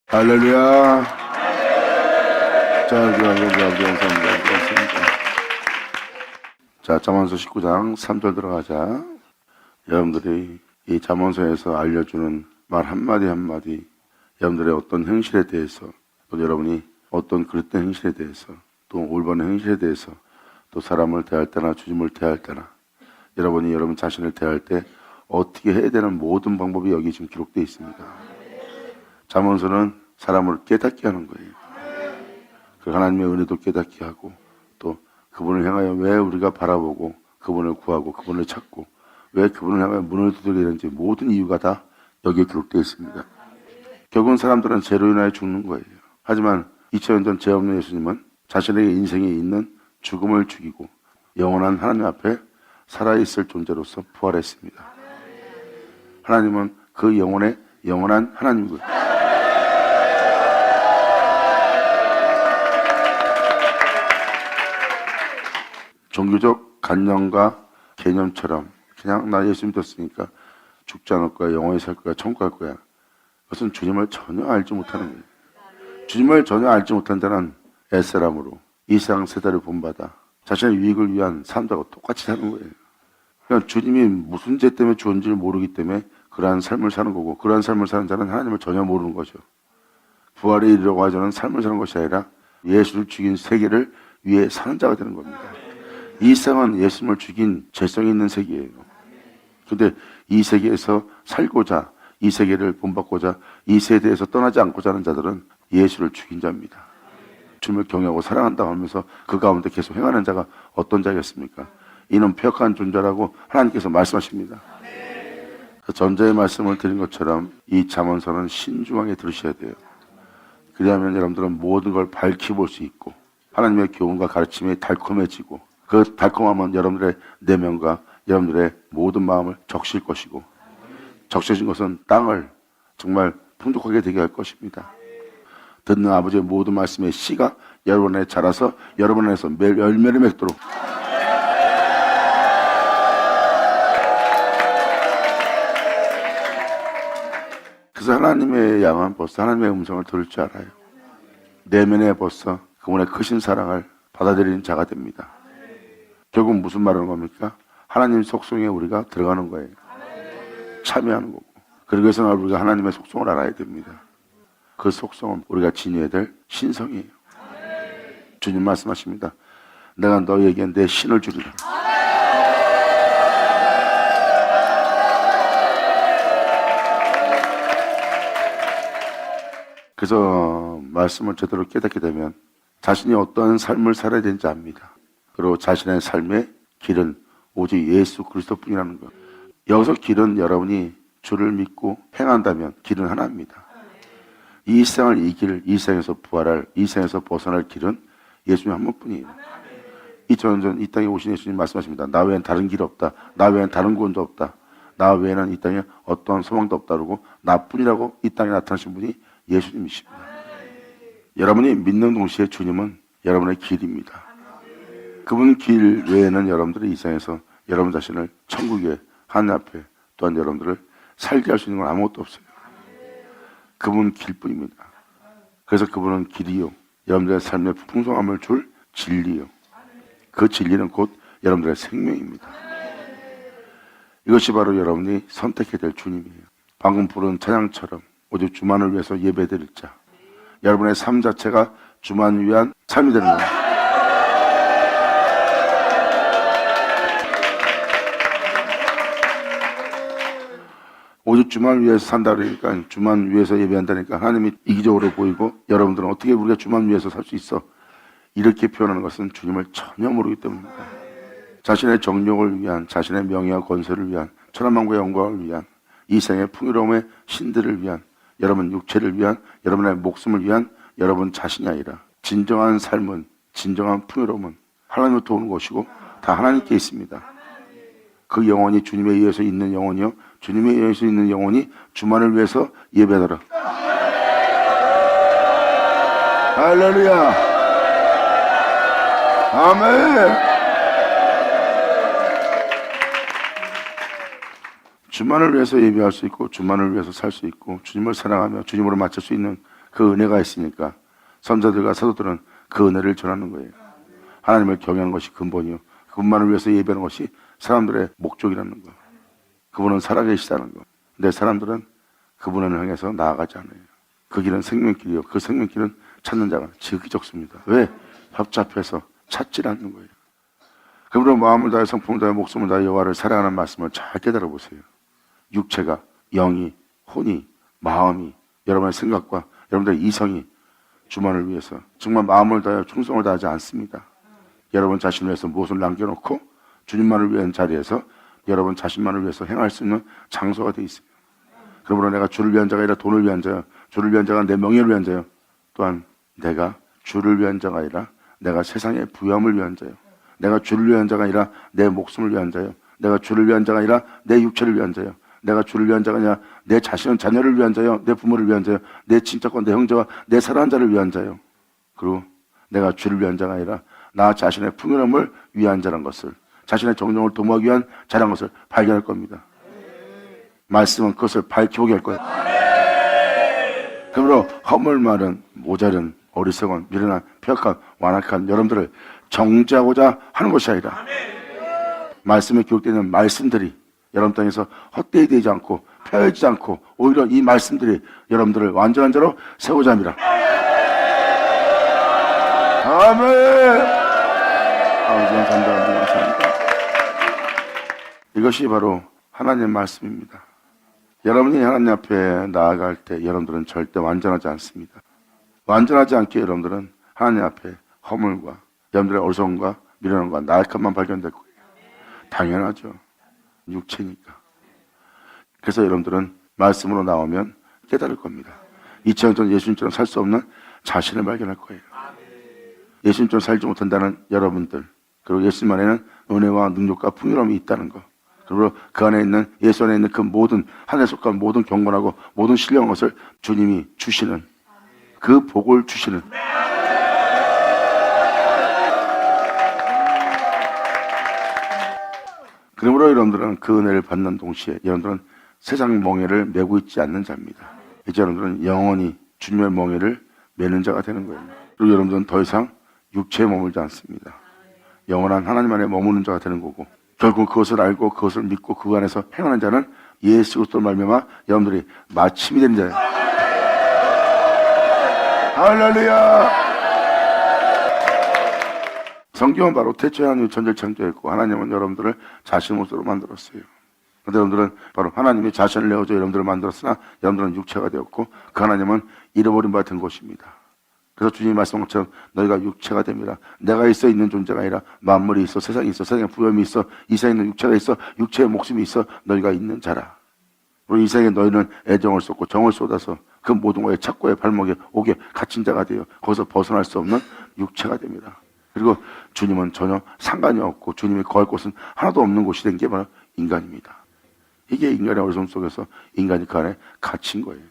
할렐루야. 자, 감사합니다. 자, 잠언서 19장 3절 들어가자. 여러분들이 이 잠언서에서 알려주는 말 한마디 한마디, 여러분들의 어떤 행실에 대해서, 또 여러분이 어떤 그릇된 행실에 대해서, 또 올바른 행실에 대해서, 또 사람을 대할 때나 주님을 대할 때나, 여러분이 여러분 자신을 대할 때 어떻게 해야 되는 모든 방법이 여기 지금 기록되어 있습니다. 잠언서는 사람을 깨닫게 하는 거예요. 그 하나님의 은혜도 깨닫게 하고, 또 그분을 향하여 왜 우리가 바라보고 그분을 구하고 그분을 찾고 왜 그분을 향하여 문을 두드리는지 모든 이유가 다 여기에 기록되어 있습니다. 결국은 사람들은 죄로 인하여 죽는 거예요. 하지만 2000년 전 죄 없는 예수님은 자신의 인생에 있는 죽음을 죽이고 영원한 하나님 앞에 살아있을 존재로서 부활했습니다. 하나님은 그 영혼의 영원한 하나님이고요. 종교적 관념과 개념처럼 그냥 나 예수 믿었으니까 죽지 않을 거야, 영원히 살 거야, 천국 갈 거야. 그것은 주님을 전혀 알지 못하는 거예요. 주님을 전혀 알지 못한 자는 옛사람으로 이 세상 세대를 본받아 자신의 유익을 위한 삶하고 똑같이 사는 거예요. 그러니까 주님이 무슨 죄 때문에 죽은지를 모르기 때문에 그러한 삶을 사는 거고, 그러한 삶을 사는 자는 하나님을 전혀 모르는 거죠. 부활에 이르려고 하자는 삶을 사는 것이 아니라 예수를 죽인 세계를 위해 사는 자가 되는 겁니다. 이 세상은 예수님을 죽인 죄성이 있는 세계예요. 그런데 이 세계에서 살고자, 이 세계를 본받고자, 이 세대에서 떠나지 않고자 하는 자들은 예수를 죽인 자입니다. 주님을 경외하고 사랑한다고 하면서 그 가운데 계속 행하는 자가 어떤 자겠습니까? 이는 폐역한 존재라고 하나님께서 말씀하십니다. 전자의 말씀을 드린 것처럼 이 잠언서는 신중하게 들으셔야 돼요. 그리하면 여러분들은 모든 걸 밝히 볼 수 있고 하나님의 교훈과 가르침이 달콤해지고, 그 달콤함은 여러분들의 내면과 여러분들의 모든 마음을 적실 것이고, 적셔진 것은 땅을 정말 풍족하게 되게 할 것입니다. 듣는 아버지의 모든 말씀의 씨가 여러분 안에 자라서 여러분 안에서 열매를 맺도록, 그래서 하나님의 양은 벌써 하나님의 음성을 들을 줄 알아요. 내면에 벌써 그분의 크신 사랑을 받아들이는 자가 됩니다. 결국 무슨 말하는 겁니까? 하나님 속성에 우리가 들어가는 거예요. 참여하는 거고. 그러기 위해서는 우리가 하나님의 속성을 알아야 됩니다. 그 속성은 우리가 지녀야 될 신성이에요. 주님 말씀하십니다. 내가 너희에게 내 신을 주리라. 그래서 말씀을 제대로 깨닫게 되면 자신이 어떠한 삶을 살아야 되는지 압니다. 그리고 자신의 삶의 길은 오직 예수 그리스도뿐이라는 것. 여기서 길은 여러분이 주를 믿고 행한다면 길은 하나입니다. 이 세상을 이길, 이 세상에서 부활할, 이 세상에서 벗어날 길은 예수님 한 분뿐이에요. 2000년 전 이 땅에 오신 예수님 말씀하십니다. 나 외엔 다른 길이 없다. 나 외엔 다른 구원도 없다. 나 외에는 이 땅에 어떠한 소망도 없다고, 나뿐이라고 이 땅에 나타나신 분이 예수님이십니다. 여러분이 믿는 동시에 주님은 여러분의 길입니다. 그분 길 외에는 여러분들이 이 세상에서 여러분 자신을 천국의 하늘 앞에, 또한 여러분들을 살게 할 수 있는 건 아무것도 없어요. 그분 길뿐입니다. 그래서 그분은 길이요, 여러분들의 삶의 풍성함을 줄 진리요, 그 진리는 곧 여러분들의 생명입니다. 이것이 바로 여러분이 선택해야 될 주님이에요. 방금 부른 찬양처럼 오직 주만을 위해서 예배드릴 자, 여러분의 삶 자체가 주만 위한 삶이 되는 겁니다. 오직 주만 위해서 산다 그러니까, 주만 위해서 예배한다니까 하나님이 이기적으로 보이고, 여러분들은 어떻게 우리가 주만 위해서 살 수 있어? 이렇게 표현하는 것은 주님을 전혀 모르기 때문입니다. 자신의 정욕을 위한, 자신의 명예와 권세를 위한, 천하만국의 영광을 위한, 이 생의 풍요로움의 신들을 위한, 여러분 육체를 위한, 여러분의 목숨을 위한 여러분 자신이 아니라 진정한 삶은, 진정한 풍요로움은 하나님으로부터 오는 것이고 다 하나님께 있습니다. 그 영혼이 주님에 의해서 있는 영혼이요, 주님에 의해서 있는 영혼이 주만을 위해서 예배하더라. 할렐루야. 아멘. 주만을 위해서 예배할 수 있고, 주만을 위해서 살 수 있고, 주님을 사랑하며 주님으로 맞출 수 있는 그 은혜가 있으니까 선자들과 사도들은 그 은혜를 전하는 거예요. 하나님을 경외하는 것이 근본이요, 그분만을 위해서 예배하는 것이 사람들의 목적이라는 거. 그분은 살아계시다는 거. 근데 사람들은 그분을 향해서 나아가지 않아요. 그 길은 생명길이요, 그 생명길은 찾는 자가 지극히 적습니다. 왜? 협잡해서 찾질 않는 거예요. 그러므로 마음을 다해 성품을 다해 목숨을 다해 여호와를 사랑하는 말씀을 잘 깨달아 보세요. 육체가, 영이, 혼이, 마음이, 여러분의 생각과 여러분들의 이성이 주만을 위해서 정말 마음을 다해 충성을 다하지 않습니다. 여러분 자신을 위해서 무엇을 남겨놓고 주님만을 위한 자리에서 여러분 자신만을 위해서 행할 수 있는 장소가 되어 있어요. 그러므로 내가 주를 위한 자가 아니라 돈을 위한 자요, 주를 위한 자가 내 명예를 위한 자요, 또한 내가 주를 위한 자가 아니라 내가 세상의 부유함을 위한 자요, 내가 주를 위한 자가 아니라 내 목숨을 위한 자요, 내가 주를 위한 자가 아니라 내 육체를 위한 자요, 내가 주를 위한 자가 아니라 내 자신은 자녀를 위한 자요, 내 부모를 위한 자요, 내 친척과 내 형제와 내 사랑하는 자를 위한 자요, 그리고 내가 주를 위한 자가 아니라 나 자신의 풍요함을 위한 자란 것을, 자신의 정령을 도모하기 위한 자란 것을 발견할 겁니다. 말씀은 그것을 밝혀보게 할 거예요. 그러므로 허물 많은, 모자른, 어리석은, 미련한, 폐역한, 완악한 여러분들을 정죄하고자 하는 것이 아니라 말씀에 기록되어 있는 말씀들이 여러분 땅에서 헛되이 되지 않고 폐허지지 않고 오히려 이 말씀들이 여러분들을 완전한 자로 세우자 합니다. 아멘. 감사합니다. 이것이 바로 하나님의 말씀입니다. 여러분이 하나님 앞에 나아갈 때 여러분들은 절대 완전하지 않습니다. 완전하지 않게 여러분들은 하나님 앞에 허물과 여러분들의 어리석음과 미련함과 나약함만 발견될 거예요. 당연하죠. 육체니까. 그래서 여러분들은 말씀으로 나오면 깨달을 겁니다. 2000년 전 예수님처럼 살 수 없는 자신을 발견할 거예요. 예수님처럼 살지 못한다는 여러분들, 그리고 예수님 안에는 은혜와 능력과 풍요로움이 있다는 것, 그리고 그 안에 있는, 예수 안에 있는 그 모든, 하늘에 속한 모든 경건하고 모든 신령한 것을 주님이 주시는, 그 복을 주시는, 그러므로 여러분들은 그 은혜를 받는 동시에 여러분들은 세상 멍에를 메고 있지 않는 자입니다. 이제 여러분들은 영원히 주님의 멍에를 메는 자가 되는 거예요. 그리고 여러분들은 더 이상 육체에 머물지 않습니다. 영원한 하나님 안에 머무는 자가 되는 거고, 결국 그것을 알고 그것을 믿고 그 안에서 행하는 자는 예수 그리스도로 말미암아 여러분들이 마침이 되는 자예요. 할렐루야. 성경은 바로 태초에 하나님이 천지를 창조했고 하나님은 여러분들을 자신의 모습으로 만들었어요. 그런데 여러분들은 바로 하나님이 자신을 내어줘 여러분들을 만들었으나 여러분들은 육체가 되었고 그 하나님은 잃어버린 바 된 것입니다. 그래서 주님이 말씀한 것처럼 너희가 육체가 됩니다. 내가 있어 있는 존재가 아니라 만물이 있어, 세상이 있어, 세상에 부여함이 있어, 이 세상에 있는 육체가 있어, 육체의 목숨이 있어, 너희가 있는 자라. 그리고 이 세상에 너희는 애정을 쏟고 정을 쏟아서 그 모든 것의 착고의 발목에 오게 갇힌 자가 되어 거기서 벗어날 수 없는 육체가 됩니다. 그리고 주님은 전혀 상관이 없고 주님이 거할 곳은 하나도 없는 곳이 된 게 바로 인간입니다. 이게 인간의 어리석음 속에서 인간이 그 안에 갇힌 거예요.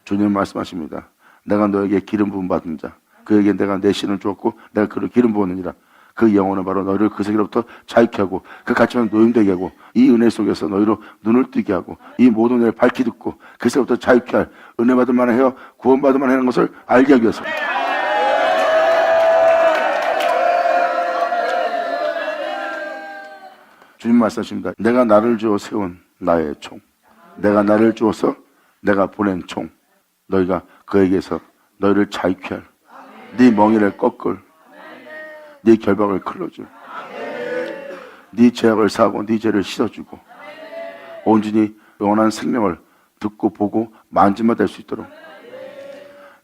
주님은 말씀하십니다. 내가 너에게 기름 부음 받은 자, 그에게 내가 내 신을 주었고 내가 그를 기름 부었느니라. 그 영혼은 바로 너희를 그 세계로부터 자유케 하고 그 갇힘을 노임되게 하고 이 은혜 속에서 너희로 눈을 뜨게 하고 이 모든 은혜를 밝히 듣고 그 세계로부터 자유케 할, 은혜 받을 만한 헤어 구원 받을 만한 하는 것을 알게 하기 위해서. 주님 말씀하십니다. 내가 나를 주어 세운 나의 총, 내가 나를 주어서 내가 보낸 총, 너희가 그에게서 너희를 자유케 할, 네 멍에를 꺾을, 네 결박을 클러줄, 네 죄악을 사하고 네 죄를 씻어주고 온전히 영원한 생명을 듣고 보고 만지마 될 수 있도록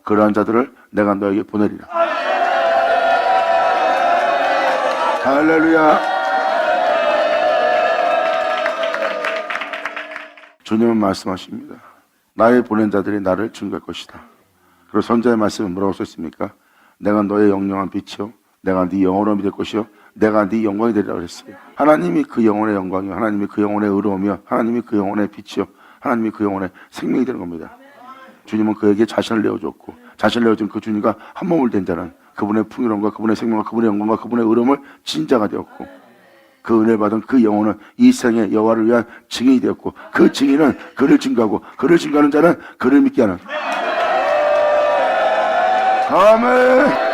그러한 자들을 내가 너에게 보내리라. 할렐루야. 주님은 말씀하십니다. 나의 보낸 자들이 나를 증거할 것이다. 그리고 선자의 말씀은 뭐라고 썼습니까? 내가 너의 영영한 빛이요, 내가 네 영원함이 될 것이요, 내가 네 영광이 되리라 그랬어요. 하나님이 그 영혼의 영광이요, 하나님이 그 영혼의 의로움이요, 하나님이 그 영혼의 빛이요, 하나님이 그 영혼의 생명이 되는 겁니다. 주님은 그에게 자신을 내어줬고 자신을 내어준 그 주님과 한 몸을 된 자는 그분의 풍요로움과 그분의 생명과 그분의 영광과 그분의 의로움을 진자가 되었고 그 은혜 받은 그 영혼은 이 세상의 여호와를 위한 증인이 되었고 그 증인은 그를 증거하고 그를 증거하는 자는 그를 믿게 하는. 아멘.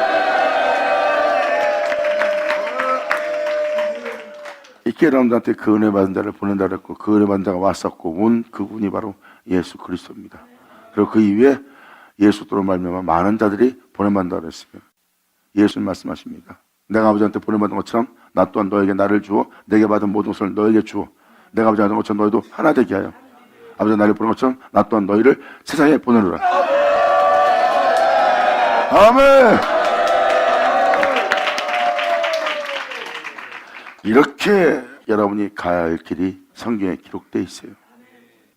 이렇게 여러분들한테 그 은혜 받은 자를 보낸다 그랬고 그 은혜 받은 자가 왔었고 온 그분이 바로 예수 그리스도입니다. 그리고 그 이후에 예수로 말미암아 많은 자들이 보내받는다 그랬으며 예수님 말씀하십니다. 내가 아버지한테 보내받은 것처럼 나 또한 너에게 나를 주어 내게 받은 모든 것을 너에게 주어 내가 아버지가 하는 것처럼 너희도 하나 되게 하여 아버지가 나를 보낸 것처럼 나 또한 너희를 세상에 보내노라. 아멘. 이렇게 여러분이 가야 할 길이 성경에 기록되어 있어요.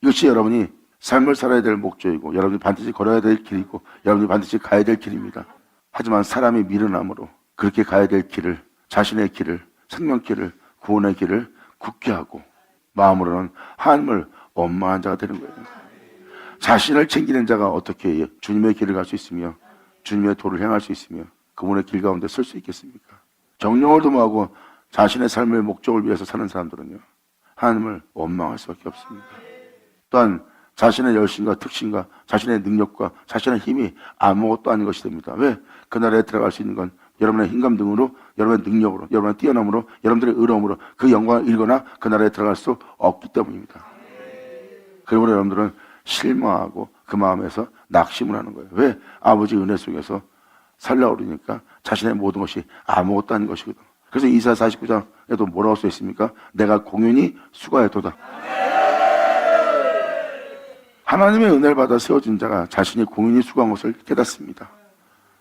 이것이 여러분이 삶을 살아야 될 목적이고 여러분이 반드시 걸어야 될 길이고 여러분이 반드시 가야 될 길입니다. 하지만 사람이 미련함으로 그렇게 가야 될 길을 자신의 길을 생명길을 구원의 길을 굳게 하고 마음으로는 하나님을 원망한 자가 되는 거예요. 자신을 챙기는 자가 어떻게 주님의 길을 갈 수 있으며 주님의 도를 행할 수 있으며 그분의 길 가운데 설 수 있겠습니까? 정령을 도모하고 자신의 삶의 목적을 위해서 사는 사람들은요 하나님을 원망할 수밖에 없습니다. 또한 자신의 열심과 특신과 자신의 능력과 자신의 힘이 아무것도 아닌 것이 됩니다. 왜? 그 나라에 들어갈 수 있는 건 여러분의 힘감 등으로 여러분의 능력으로 여러분의 뛰어남으로 여러분들의 의로움으로 그 영광을 잃거나 그 나라에 들어갈 수 없기 때문입니다. 그러므로 여러분들은 실망하고 그 마음에서 낙심을 하는 거예요. 왜? 아버지 은혜 속에서 살려고 그러니까 자신의 모든 것이 아무것도 아닌 것이거든. 그래서 이사야 49장에도 뭐라고 써 있습니까? 내가 공연히 수고하였도다. 하나님의 은혜를 받아 세워진 자가 자신이 공연히 수고한 것을 깨닫습니다.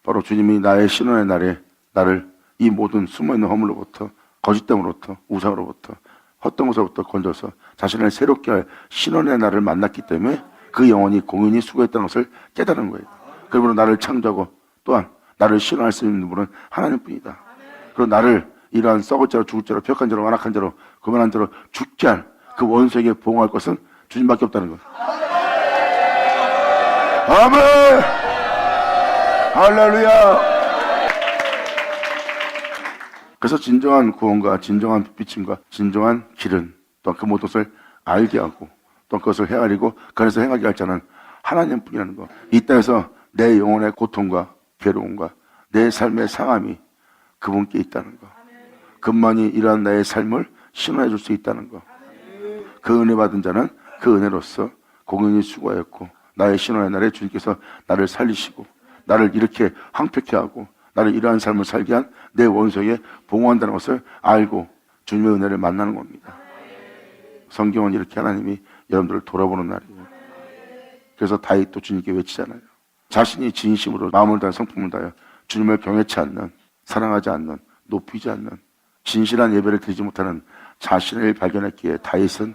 바로 주님이 나의 신원의 날에 나를 이 모든 숨어있는 허물로부터 거짓됨으로부터 우상으로부터 헛된 것으로부터 건져서 자신을 새롭게 할 신원의 날을 만났기 때문에 그 영혼이 공연히 수고했다는 것을 깨달은 거예요. 그러므로 나를 창조하고 또한 나를 신원할 수 있는 분은 하나님뿐이다. 그리고 나를 이러한 썩을 자로 죽을 자로 벽한 자로 완악한 자로 교만한 자로 죽게 할 그 원수에게 보응할 것은 주님밖에 없다는 것. 아멘. 할렐루야. 그래서 진정한 구원과 진정한 빛임과 진정한 길은 또 그 모든 것을 알게 하고 또 그것을 헤아리고 그 안에서 행하게 할 자는 하나님뿐이라는 것. 이 땅에서 내 영혼의 고통과 괴로움과 내 삶의 상함이 그분께 있다는 것. 그분만이 이러한 나의 삶을 신원해 줄 수 있다는 것. 그 은혜 받은 자는 그 은혜로서 공연히 수고하였고 나의 신원의 날에 주님께서 나를 살리시고 나를 이렇게 황폐케 하고 나를 이러한 삶을 살게 한 내 원수에게 봉헌한다는 것을 알고 주님의 은혜를 만나는 겁니다. 성경은 이렇게 하나님이 여러분들을 돌아보는 날이에요. 그래서 다윗도 주님께 외치잖아요. 자신이 진심으로 마음을 다해 성품을 다하여 주님을 경외치 않는 사랑하지 않는 높이지 않는 진실한 예배를 드리지 못하는 자신을 발견했기에 다윗은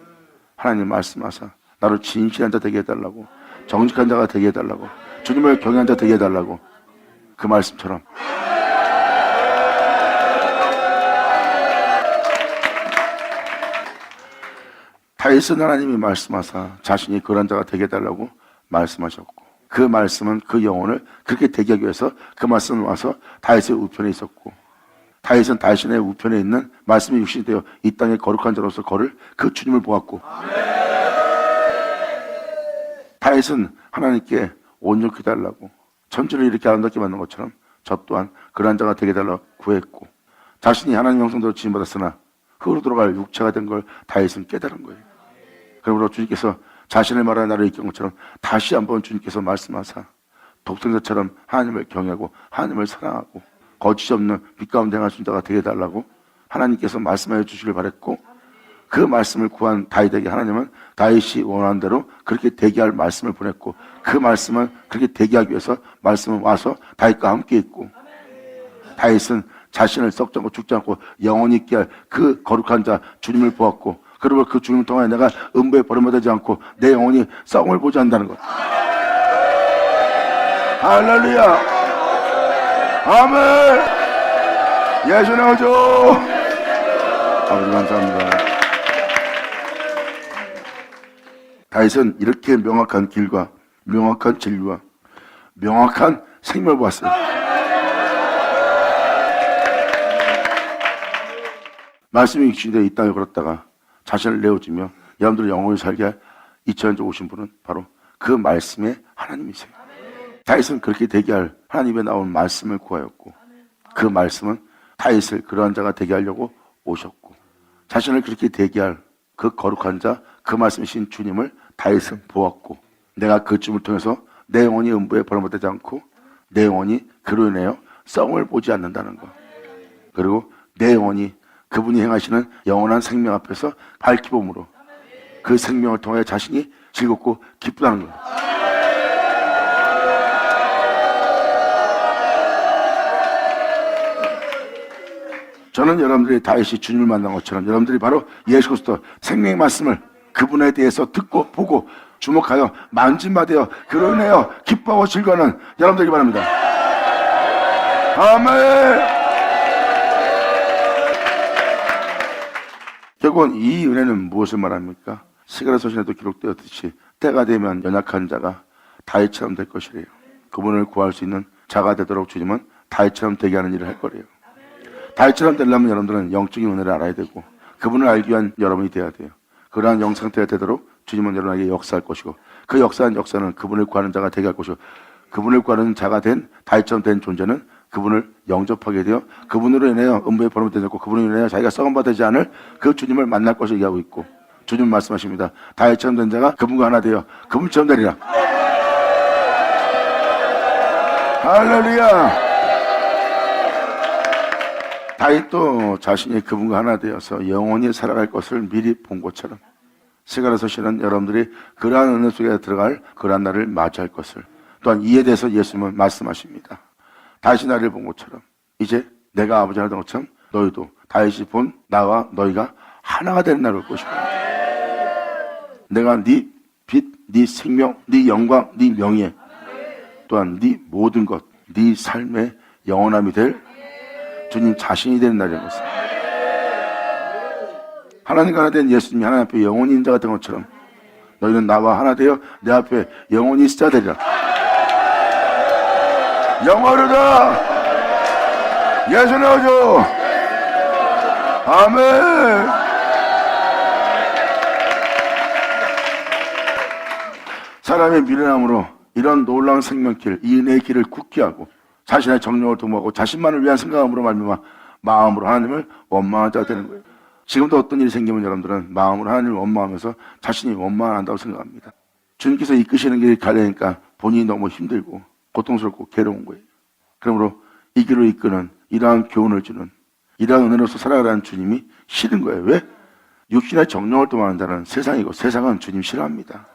하나님 말씀하사 나를 진실한 자 되게 해달라고 정직한 자가 되게 해달라고 주님을 경외한 자 되게 해달라고 그 말씀처럼 다윗은 하나님이 말씀하사 자신이 그런 자가 되게 해달라고 말씀하셨고 그 말씀은 그 영혼을 그렇게 되게 하기 위해서 그 말씀을 와서 다윗의 우편에 있었고 다윗은 자신의 우편에 있는 말씀이 육신이 되어 이 땅에 거룩한 자로서 걸을 그 주님을 보았고 다윗은 하나님께 온전히 해달라고 천지를 이렇게 아름답게 만든 것처럼 저 또한 그러한 자가 되게 해달라고 구했고 자신이 하나님 형상대로 지음받았으나 흙으로 돌아갈 육체가 된 걸 다윗은 깨달은 거예요. 그러므로 주님께서 자신의 말하는 나를 이끈 것처럼 다시 한번 주님께서 말씀하사 독생자처럼 하나님을 경외하고 하나님을 사랑하고 거짓이 없는 빛 가운데 행할 수 있는 자가 되게 해달라고 하나님께서 말씀하여 주시길 바랬고 그 말씀을 구한 다윗에게 하나님은 다윗이 원하는 대로 그렇게 되게 할 말씀을 보냈고 그 말씀을 그렇게 되게 하기 위해서 말씀은 와서 다윗과 함께 있고 다윗은 자신을 썩지 않고 죽지 않고 영원히 있게 할 그 거룩한 자 주님을 보았고 그리고 그 주님을 통하여 내가 음부에 버림받지 않고 내 영혼이 썩음을 보지 않는다는 것. 할렐루야. 아멘. 예수님 오죠. 아버지 감사합니다. 다윗은 이렇게 명확한 길과 명확한 진리와 명확한 생명을 보았어요. 말씀이 육신이 이 땅에 걸었다가 자신을 내어주며 여러분들을 영원히 살게 할 2000년 전 오신 분은 바로 그 말씀의 하나님이세요. 다윗은 그렇게 되게 할 하나님에 나온 말씀을 구하였고, 그 말씀은 다윗을 그러한 자가 되게 하려고 오셨고, 자신을 그렇게 되게 할 그 거룩한 자, 그 말씀이신 주님을 다윗은 보았고, 내가 그 주님을 통해서 내 영혼이 음부에 버림받지 않고 내 영혼이 그로 인하여 썩을 보지 않는다는 것, 그리고 내 영혼이 그분이 행하시는 영원한 생명 앞에서 밝히 봄으로 그 생명을 통해 자신이 즐겁고 기쁘다는 것. 저는 여러분들이 다윗이 주님을 만난 것처럼 여러분들이 바로 예수 그리스도 생명의 말씀을 그분에 대해서 듣고 보고 주목하여 만진받아요 그로 인하여 기뻐하고 즐거워하는 여러분들이 바랍니다. 아멘. 결국은 이 은혜는 무엇을 말합니까? 스가랴서신에도 기록되었듯이 때가 되면 연약한 자가 다윗처럼 될 것이래요. 그분을 구할 수 있는 자가 되도록 주님은 다윗처럼 되게 하는 일을 할 거래요. 다윗처럼 되려면 여러분들은 영적인 은혜를 알아야 되고 그분을 알기 위한 여러분이 되어야 돼요. 그러한 영상태가 되도록 주님은 여러분에게 역사할 것이고, 그 역사는 그분을 구하는 자가 되게 할 것이고, 그분을 구하는 자가 된 다윗처럼 된 존재는 그분을 영접하게 되어 그분으로 인하여 음부에 버림받지 않고 그분으로 인하여 자기가 썩음바 되지 않을 그 주님을 만날 것을 얘기하고 있고, 주님 말씀하십니다. 다윗처럼 된 자가 그분과 하나 되어 그분처럼 되리라. 할렐루야. 다윗도 자신이 그분과 하나 되어서 영원히 살아갈 것을 미리 본 것처럼 스가랴서신은 여러분들이 그러한 은혜 속에 들어갈 그러한 날을 맞이할 것을, 또한 이에 대해서 예수님은 말씀하십니다. 다윗이 나를 본 것처럼 이제 내가 아버지를 하던 것처럼 너희도 다윗이 본 나와 너희가 하나가 되는 날을 올 것이고, 내가 네 빛, 네 생명, 네 영광, 네 명예, 또한 네 모든 것, 네 삶의 영원함이 될 주님 자신이 되는 날인 것입니다. 하나님과 하나 된 예수님이 하나님 앞에 영원히 인자가 된 것처럼 너희는 나와 하나 되어 내 앞에 영원히 있어야 되리라. 영원하다. 예수 나오죠. 아멘. 사람의 미련함으로 이런 놀라운 생명길, 이 은혜의 길을 굳게 하고 자신의 정욕을 도모하고 자신만을 위한 생각함으로 말미암아 마음으로 하나님을 원망한 자가 되는 거예요. 지금도 어떤 일이 생기면 여러분들은 마음으로 하나님을 원망하면서 자신이 원망한다고 생각합니다. 주님께서 이끄시는 길을 가려니까 본인이 너무 힘들고 고통스럽고 괴로운 거예요. 그러므로 이 길로 이끄는 이러한 교훈을 주는 이러한 은혜로서 살아가라는 주님이 싫은 거예요. 왜? 육신의 정욕을 도모하는 자는 세상이고 세상은 주님 싫어합니다.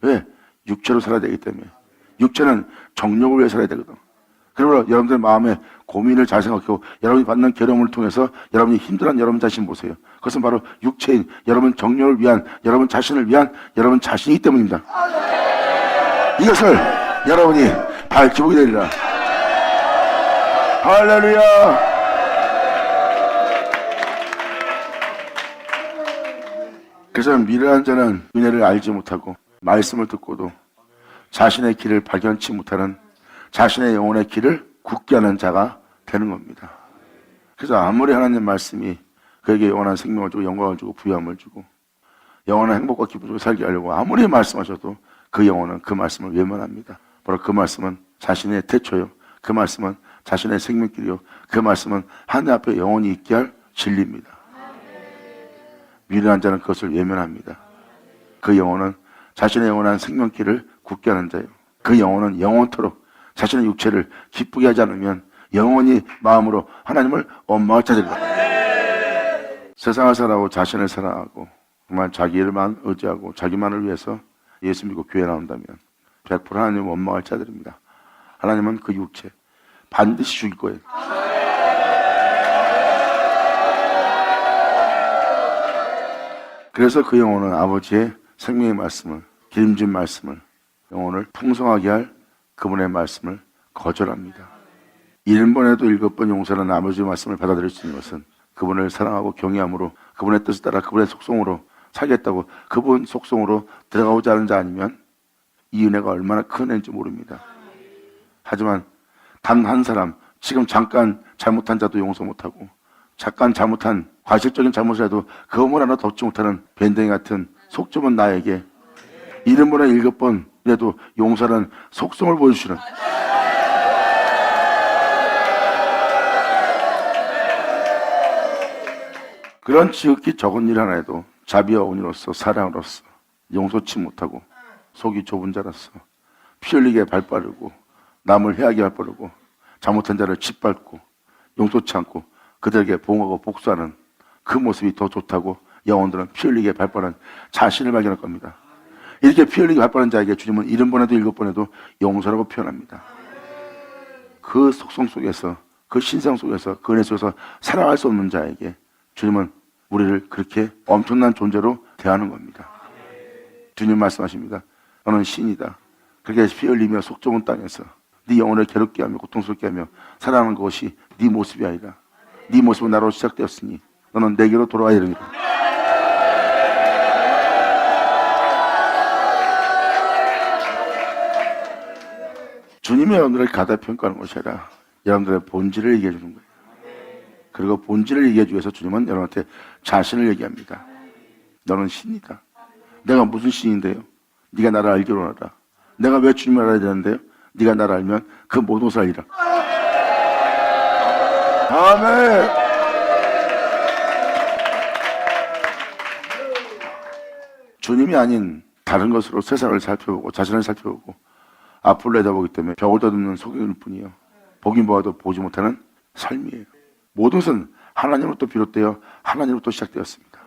왜? 육체로 살아야 되기 때문에. 육체는 정욕을 위해 살아야 되거든. 그러므로 여러분들 마음에 고민을 잘 생각하고 여러분이 받는 괴로움을 통해서 여러분이 힘들어하는 여러분 자신 보세요. 그것은 바로 육체인 여러분 정욕을 위한, 여러분 자신을 위한 여러분 자신이기 때문입니다. 이것을 여러분이 밝히 보게 되리라. 할렐루야. 그래서 미련한 자는 은혜를 알지 못하고 말씀을 듣고도 자신의 길을 발견치 못하는, 자신의 영혼의 길을 굳게 하는 자가 되는 겁니다. 그래서 아무리 하나님 말씀이 그에게 영원한 생명을 주고 영광을 주고 부유함을 주고 영원한 행복과 기쁨을 주고 살게 하려고 아무리 말씀하셔도 그 영혼은 그 말씀을 외면합니다. 바로 그 말씀은 자신의 태초요, 그 말씀은 자신의 생명길이요, 그 말씀은 하나님 앞에 영원히 있게 할 진리입니다. 미련한 자는 그것을 외면합니다. 그 영혼은 자신의 영원한 생명길을 굳게 하는 자예요. 그 영혼은 영원토록 자신의 육체를 기쁘게 하지 않으면 영원히 마음으로 하나님을 원망할 자들이다. 세상을 살아가고 자신을 사랑하고 정말 자기를만 의지하고 자기만을 위해서 예수 믿고 교회 나온다면 100% 하나님을 원망할 자들입니다. 하나님은 그 육체 반드시 죽일 거예요. 그래서 그 영혼은 아버지의 생명의 말씀을, 기름진 말씀을, 영혼을 풍성하게 할 그분의 말씀을 거절합니다. 7번에도 7번 용서하는 아버지의 말씀을 받아들일 수 있는 것은 그분을 사랑하고 경외함으로 그분의 뜻을 따라 그분의 속성으로 살겠다고 그분 속성으로 들어가고자 하는 자 아니면 이 은혜가 얼마나 큰 은혜인지 모릅니다. 하지만 단 한 사람, 지금 잠깐 잘못한 자도 용서 못하고 잠깐 잘못한 과실적인 잘못을 해도 그 어물 하나 덮지 못하는 밴댕이 같은 속 좁은 나에게 7번에 7번이라도 용서라는 속성을 보여주시는 그런 지극히 적은 일 하나에도 자비와 온유로서 사랑으로서 용서치 못하고 속이 좁은 자로서 피 흘리게 발 빠르고 남을 해하게 발 빠르고 잘못한 자를 짓밟고 용서치 않고 그들에게 보응하고 복수하는 그 모습이 더 좋다고 영혼들은 피 흘리게 발 빠른 자신을 발견할 겁니다. 이렇게 피 흘리게 발 빠른 자에게 주님은 70번에도 7번에도 용서라고 표현합니다. 그 속성 속에서 그 신상 속에서 그 은혜 속에서 살아갈 수 없는 자에게 주님은 우리를 그렇게 엄청난 존재로 대하는 겁니다. 주님 말씀하십니다. 너는 신이다. 그렇게 피 흘리며 속 좁은 땅에서 네 영혼을 괴롭게 하며 고통스럽게 하며 살아가는 것이 네 모습이 아니라 네 모습은 나로 시작되었으니 너는 내게로 돌아와야 되는 거다. 주님의 여러분들을 가다평가하는 것이 아니라 여러분들의 본질을 얘기해 주는 거예요. 그리고 본질을 얘기해 주기 위해서 주님은 여러분한테 자신을 얘기합니다. 너는 신이다. 내가 무슨 신인데요? 네가 나를 알기로 하라. 내가 왜 주님을 알아야 되는데요? 네가 나를 알면 그 모든 것을 알리라. 아멘. 주님이 아닌 다른 것으로 세상을 살펴보고 자신을 살펴보고 앞을 내다보기 때문에 벽을 더듬는 속일 뿐이에요. 보긴 보아도 보지 못하는 삶이에요. 모든 것은 하나님으로부터 비롯되어 하나님으로부터 시작되었습니다.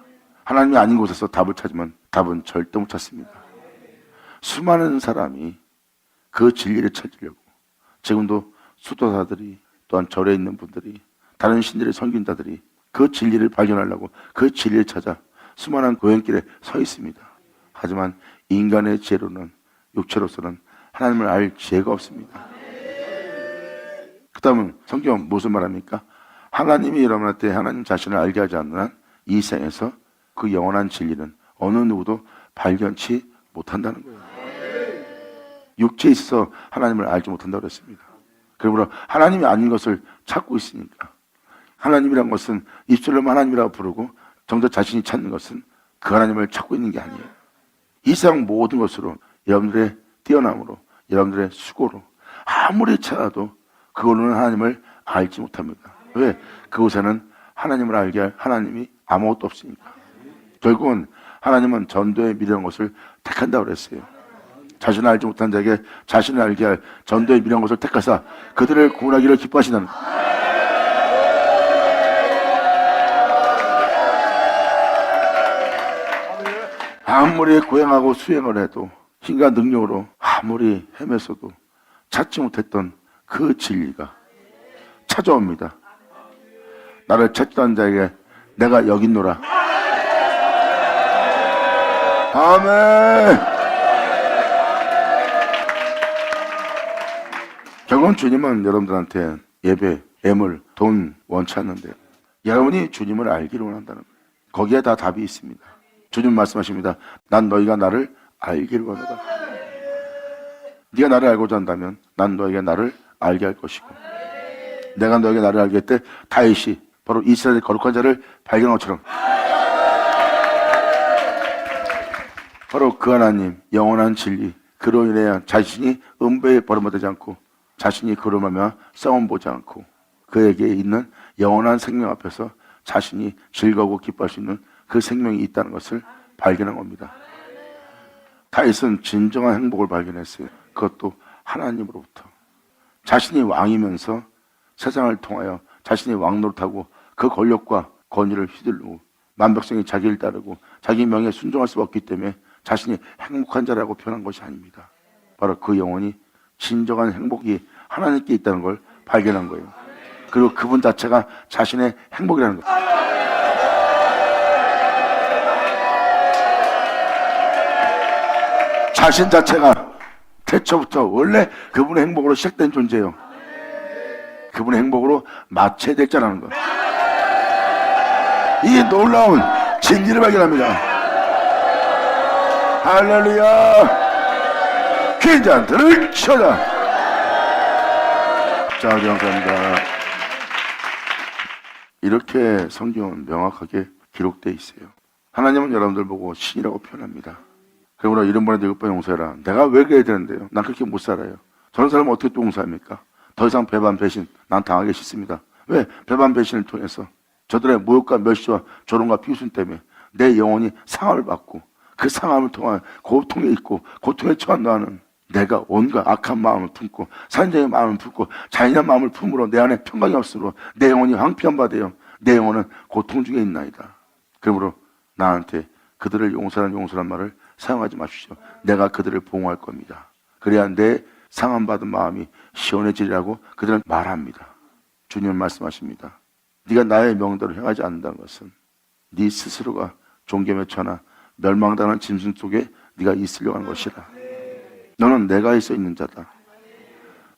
하나님이 아닌 곳에서 답을 찾으면 답은 절대 못 찾습니다. 수많은 사람이 그 진리를 찾으려고 지금도 수도사들이 또한 절에 있는 분들이 다른 신들의 선균자들이 그 진리를 발견하려고 그 진리를 찾아 수많은 고행길에 서 있습니다. 하지만 인간의 지혜로는 육체로서는 하나님을 알 지혜가 없습니다. 그 다음은 성경은 무슨 말합니까? 하나님이 여러분한테 하나님 자신을 알게 하지 않는 한 이 세상에서 그 영원한 진리는 어느 누구도 발견치 못한다는 거예요. 육체에 있어서 하나님을 알지 못한다고 그랬습니다. 그러므로 하나님이 아닌 것을 찾고 있으니까 하나님이란 것은 입술로만 하나님이라고 부르고 정작 자신이 찾는 것은 그 하나님을 찾고 있는 게 아니에요. 이 세상 모든 것으로 여러분들의 뛰어남으로 여러분들의 수고로 아무리 찾아도 그걸로는 하나님을 알지 못합니다. 왜? 그곳에는 하나님을 알게 할 하나님이 아무것도 없으니까. 결국은 하나님은 전도에 미련한 것을 택한다고 그랬어요. 자신을 알지 못한 자에게 자신을 알게 할 전도에 미련한 것을 택하사 그들을 구원하기를 기뻐하신다는 거예요. 아무리 고행하고 수행을 해도 힘과 능력으로 아무리 헤맸어도 찾지 못했던 그 진리가 찾아옵니다. 나를 찾던 자에게 내가 여기 있노라. 아멘. 결국은 주님은 여러분들한테 예배, 예물, 돈 원치 않는데 여러분이 주님을 알기를 원한다는 거예요. 거기에 다 답이 있습니다. 주님 말씀하십니다. 난 너희가 나를 알기를 원하다. 네가 나를 알고자 한다면 난 너희가 나를 알게 할 것이고 내가 너희가 나를 알게 할 때 다윗이 바로 이스라엘의 거룩한 자를 발견한 것처럼 바로 그 하나님 영원한 진리 그로 인해 자신이 음부에 버림받지 않고 자신이 그로 말미암아 싸움 보지 않고 그에게 있는 영원한 생명 앞에서 자신이 즐거워 기뻐할 수 있는 그 생명이 있다는 것을 발견한 겁니다. 다윗은 진정한 행복을 발견했어요. 그것도 하나님으로부터. 자신이 왕이면서 세상을 통하여 자신이 왕 노릇하고 그 권력과 권위를 휘둘르고 만백성이 자기를 따르고 자기 명예에 순종할 수밖에 없기 때문에 자신이 행복한 자라고 표현한 것이 아닙니다. 바로 그 영혼이 진정한 행복이 하나님께 있다는 걸 발견한 거예요. 그리고 그분 자체가 자신의 행복이라는 거예요. 자신 자체가 태초부터 원래 그분의 행복으로 시작된 존재예요. 그분의 행복으로 마쳐야 될 자라는 것. 이 놀라운 진리를 발견합니다. 할렐루야. 귀한 자들을 쳐라. 자, 감사합니다. 이렇게 성경은 명확하게 기록되어 있어요. 하나님은 여러분들 보고 신이라고 표현합니다. 그러므로 이런 번에 이것 번 용서해라. 내가 왜 그래야 되는데요? 난 그렇게 못 살아요. 저런 사람은 어떻게 또 용서합니까? 더 이상 배반 배신 난 당하기 싫습니다. 왜? 배반 배신을 통해서 저들의 모욕과 멸시와 조롱과 비웃음 때문에 내 영혼이 상함을 받고 그 상함을 통한 고통에 있고 고통에 처한 나는 내가 온갖 악한 마음을 품고 산적인 마음을 품고 잔인한 마음을 품으로 내 안에 평강이 없으므로 내 영혼이 황폐한 바 되어 내 영혼은 고통 중에 있나이다. 그러므로 나한테 그들을 용서란 말을 사용하지 마십시오. 내가 그들을 보호할 겁니다. 그래야 내 상함받은 마음이 시원해지리라고 그들은 말합니다. 주님은 말씀하십니다. 네가 나의 명대로 행하지 않는다는 것은 네 스스로가 종교에 처나 멸망당한 짐승 속에 네가 있으려고 하는 것이라. 너는 내가 있어 있는 자다.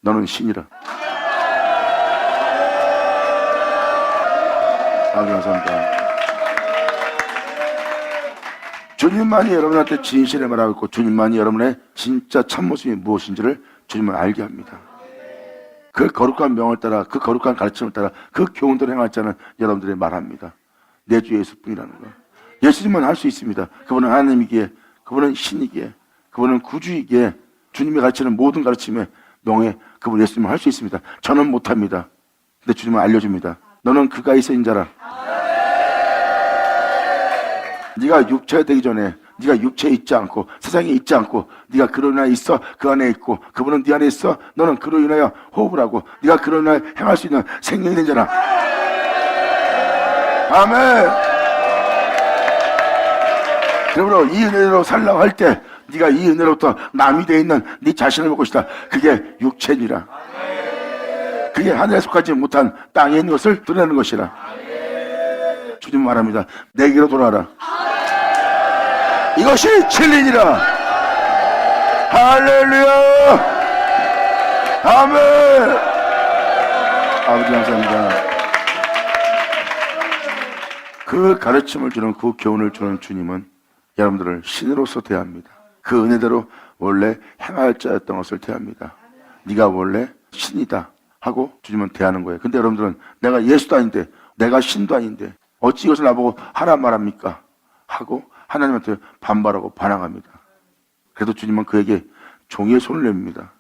너는 신이라. 감사합니다. 주님만이 여러분한테 진실의 말하고 있고 주님만이 여러분의 진짜 참모습이 무엇인지를 주님은 알게 합니다. 그 거룩한 명을 따라 그 거룩한 가르침을 따라 그 교훈대로 행할 자는 여러분들이 말합니다. 내 주 예수뿐이라는 거. 예수님은 할 수 있습니다. 그분은 하나님이기에, 그분은 신이기에, 그분은 구주이기에 주님이 가르치는 모든 가르침에 명예 그분 예수님은 할 수 있습니다. 저는 못합니다. 근데 주님은 알려줍니다. 너는 그가 있어 있는 자라. 네가 육체가 되기 전에 네가 육체에 있지 않고 세상에 있지 않고 네가 그로 인하여 있어 그 안에 있고 그분은 네 안에 있어 너는 그로 인하여 호흡을 하고 네가 그로 인하여 행할 수 있는 생명이 된 자라. 아멘. 그러므로 이 은혜로 살라고 할 때 네가 이 은혜로부터 남이 되어 있는 네 자신을 볼 것이다. 그게 육체니라. 그게 하늘에 속하지 못한 땅에 있는 것을 드러내는 것이라. 주님 말합니다. 내게로 돌아와라. 이것이 진리니라. 할렐루야. 아멘. 아버지 감사합니다. 그 가르침을 주는 그 교훈을 주는 주님은 여러분들을 신으로서 대합니다. 그 은혜대로 원래 행할 자였던 것을 대합니다. 네가 원래 신이다 하고 주님은 대하는 거예요. 근데 여러분들은 내가 예수도 아닌데 내가 신도 아닌데 어찌 이것을 나보고 하라 말합니까? 하고 하나님한테 반발하고 반항합니다. 그래도 주님은 그에게 종이의 손을 내밉니다.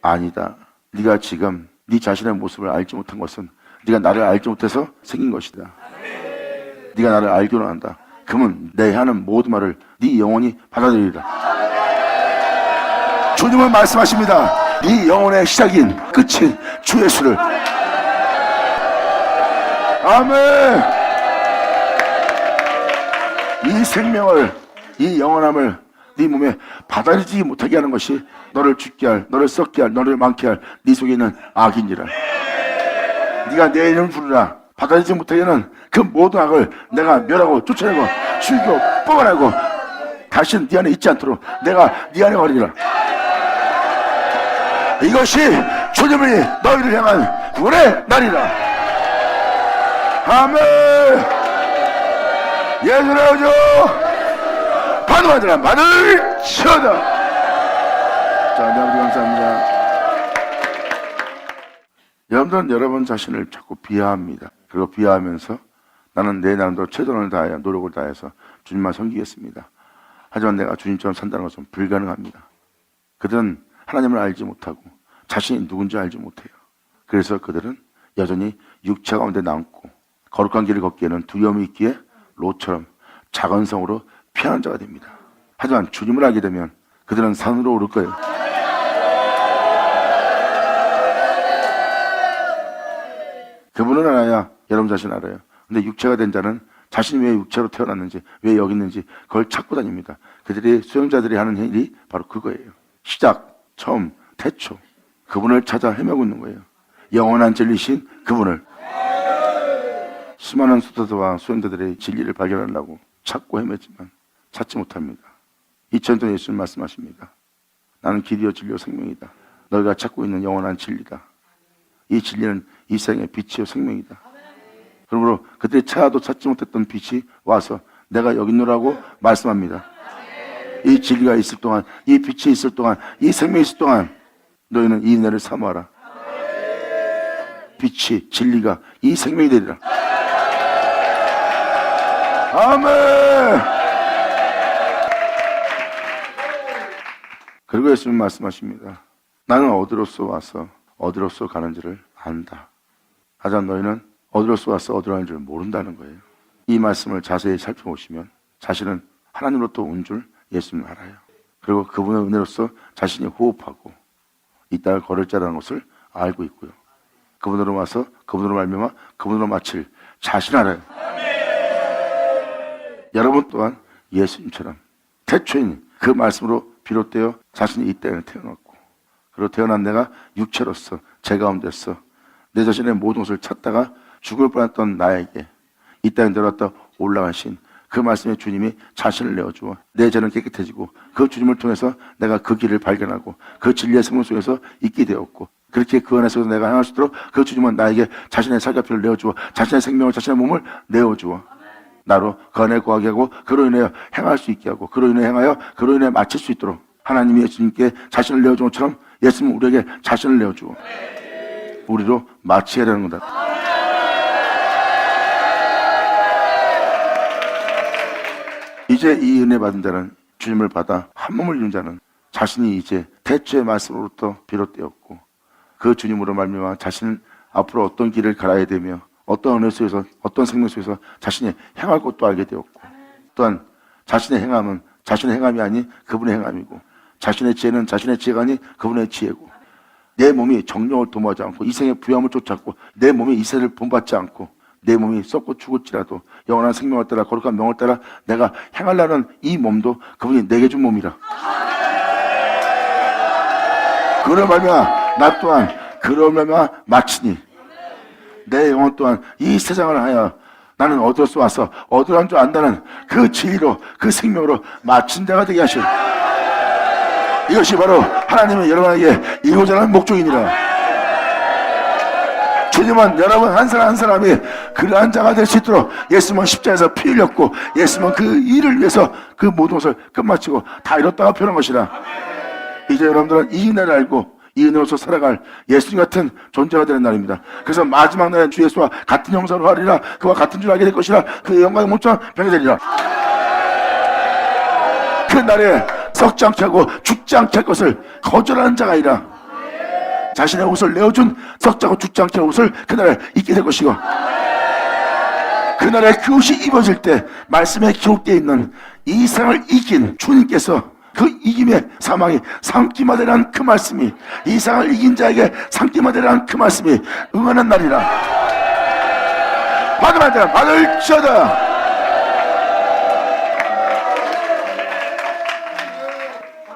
아니다. 네가 지금 네 자신의 모습을 알지 못한 것은 네가 나를 알지 못해서 생긴 것이다. 네가 나를 알기로 한다. 그러면 내 하는 모든 말을 네 영혼이 받아들이리라. 주님은 말씀하십니다. 네 영혼의 시작인 끝인 주 예수를. 아멘. 이 생명을 이 영원함을 네 몸에 받아들이지 못하게 하는 것이 너를 죽게 할 너를 썩게 할 너를 망케 할 네 속에 있는 악이니라. 네가 내 이름을 부르라. 받아들이지 못하게 하는 그 모든 악을 내가 멸하고 쫓아내고 죽이고 뽑아내고 다시는 네 안에 있지 않도록 내가 네 안에 버리리라. 이것이 주님이 너희를 향한 구원의 날이라. 아멘. 예수의 오죠. 반응한 자는 반을 치어다. 자, 네, 아버지 감사합니다. 여러분들은 여러분 자신을 자꾸 비하합니다. 그리고 비하하면서 나는 내 나름대로 최선을 다해 노력을 다해서 주님만 섬기겠습니다. 하지만 내가 주님처럼 산다는 것은 불가능합니다. 그들은 하나님을 알지 못하고 자신이 누군지 알지 못해요. 그래서 그들은 여전히 육체 가운데 남고 거룩한 길을 걷기에는 두려움이 있기에 롯처럼 작은 성으로 피하는 자가 됩니다. 하지만 주님을 알게 되면 그들은 산으로 오를 거예요. 그분은 알아야 여러분 자신 알아요. 근데 육체가 된 자는 자신이 왜 육체로 태어났는지 왜 여기 있는지 그걸 찾고 다닙니다. 그들이 수용자들이 하는 일이 바로 그거예요. 시작, 처음, 태초 그분을 찾아 헤매고 있는 거예요. 영원한 진리신 그분을. 수많은 수도자와 수용자들의 진리를 발견하려고 찾고 헤맸지만 찾지 못합니다. 2000년 전 예수님 말씀하십니다. 나는 길이요 진리요 생명이다. 너희가 찾고 있는 영원한 진리다. 이 진리는 이 세상의 빛이요 생명이다. 그러므로 그들이 찾아도 찾지 못했던 빛이 와서 내가 여기 있노라고 말씀합니다. 이 진리가 있을 동안, 이 빛이 있을 동안, 이 생명이 있을 동안 너희는 이 은혜를 사모하라. 빛이 진리가 이 생명이 되리라. 아멘. 그리고 예수님 말씀하십니다. 나는 어디로서 와서 어디로서 가는지를 안다. 하지만 너희는 어디로서 와서 어디로 가는지를 모른다는 거예요. 이 말씀을 자세히 살펴보시면 자신은 하나님으로부터 온 줄 예수님 알아요. 그리고 그분의 은혜로서 자신이 호흡하고 이 땅을 걸을 자라는 것을 알고 있고요. 그분으로 와서 그분으로 말미암아 그분으로 마칠 자신 알아요. 여러분 또한 예수님처럼 태초인 그 말씀으로 비롯되어 자신이 이 땅에 태어났고, 그리고 태어난 내가 육체로서 제 가운데서 내 자신의 모든 것을 찾다가 죽을 뻔했던 나에게 이 땅에 내려왔다 올라가신 그 말씀의 주님이 자신을 내어주어 내 죄는 깨끗해지고 그 주님을 통해서 내가 그 길을 발견하고 그 진리의 생명 속에서 있게 되었고, 그렇게 그 안에서 내가 행할 수 있도록 그 주님은 나에게 자신의 살갑피를 내어주어 자신의 생명을 자신의 몸을 내어주어 나로 그 안에 거하게 하고 그로 인하여 행할 수 있게 하고 그로 인해 행하여 그로 인해 마칠 수 있도록 하나님이 예수님께 자신을 내어준 것처럼 예수님은 우리에게 자신을 내어주어 우리로 마치게 되는 거다. 이제 이 은혜 받은 자는 주님을 받아 한 몸을 이룬 자는 자신이 이제 태초의 말씀으로부터 비롯되었고 그 주님으로 말미암아 자신은 앞으로 어떤 길을 갈아야 되며 어떤 은혜 속에서 어떤 생명 속에서 자신이 행할 것도 알게 되었고, 또한 자신의 행함은 자신의 행함이 아닌 그분의 행함이고 자신의 지혜는 자신의 지혜가 아닌 그분의 지혜고, 내 몸이 정령을 도모하지 않고 이생의 부여함을 쫓았고 내 몸이 이세를 본받지 않고 내 몸이 썩고 죽을지라도 영원한 생명을 따라 거룩한 명을 따라 내가 행하려는 이 몸도 그분이 내게 준 몸이라. 그러 말미암아 나 또한 그러 말미암아 마치니 내 영혼 또한 이 세상을 하여 나는 어디로서 와서 어디로 간 줄 안다는 그 진리로 그 생명으로 마친 자가 되게 하신, 이것이 바로 하나님의 여러분에게 이루고자 하는 목적이니라. 주님은 여러분 한 사람 한 사람이 그러한 자가 될 수 있도록 예수님은 십자가에서 피 흘렸고 예수님은 그 일을 위해서 그 모든 것을 끝마치고 다 이뤘다가 표현한 것이라. 이제 여러분들은 이 은혜를 알고 이 은혜로서 살아갈 예수님 같은 존재가 되는 날입니다. 그래서 마지막 날에 주 예수와 같은 형상으로 하리라. 그와 같은 줄 알게 될 것이라. 그의 영광의 몸처럼 변해되리라. 그 날에 썩지 않게 하고 죽지 않게 할 것을 거절하는 자가 아니라 자신의 옷을 내어준 썩지 않고 죽지 않게 할 옷을 그날에 입게 될 것이고, 그날에 그 옷이 입어질 때 말씀에 기록되어 있는 이 세상을 이긴 주님께서 그 이김의 사망이 삼기마 되라는 그 말씀이 이 세상을 이긴 자에게 삼기마 되라는 그 말씀이 응하는 날이라. 받으면 되라. 받을지어다.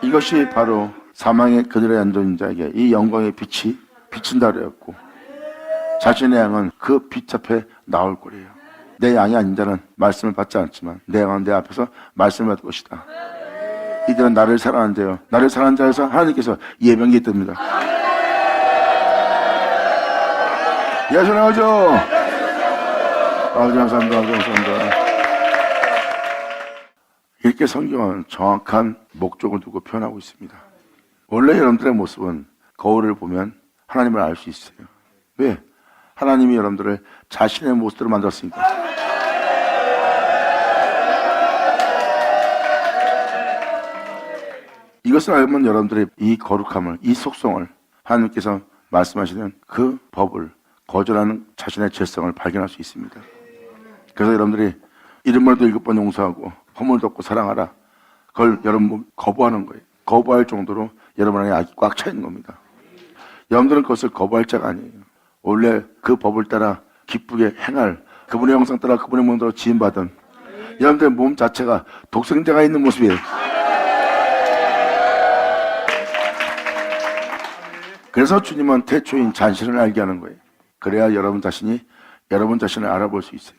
이것이 바로 사망의 그들의 안전인 자에게 이 영광의 빛이 비친다 그랬고, 자신의 양은 그 빛 앞에 나올 거래요. 내 양이 아닌 자는 말씀을 받지 않지만 내 양은 내 앞에서 말씀을 받을 것이다. 이들은 나를 사랑하는 자요 나를 사랑하는 자에서 하나님께서 예명이 뜹니다. 예수 나오죠. 아버지 감사합니다. 감사합니다. 이렇게 성경은 정확한 목적을 두고 표현하고 있습니다. 원래 여러분들의 모습은 거울을 보면 하나님을 알 수 있어요. 왜? 하나님이 여러분들을 자신의 모습으로 만들었으니까. 이것을 알면 여러분들의 이 거룩함을, 이 속성을 하나님께서 말씀하시는 그 법을 거절하는 자신의 죄성을 발견할 수 있습니다. 그래서 여러분들이 이름으로도 7번 용서하고 허물도 없고 사랑하라, 그걸 여러분 거부하는 거예요. 거부할 정도로 여러분 안에 악이 꽉 차 있는 겁니다. 여러분들은 그것을 거부할 자가 아니에요. 원래 그 법을 따라 기쁘게 행할 그분의 형상 따라 그분의 몸으로 지음받은 여러분들의 몸 자체가 독생자가 있는 모습이에요. 그래서 주님은 태초인 자신을 알게 하는 거예요. 그래야 여러분 자신이 여러분 자신을 알아볼 수 있어요.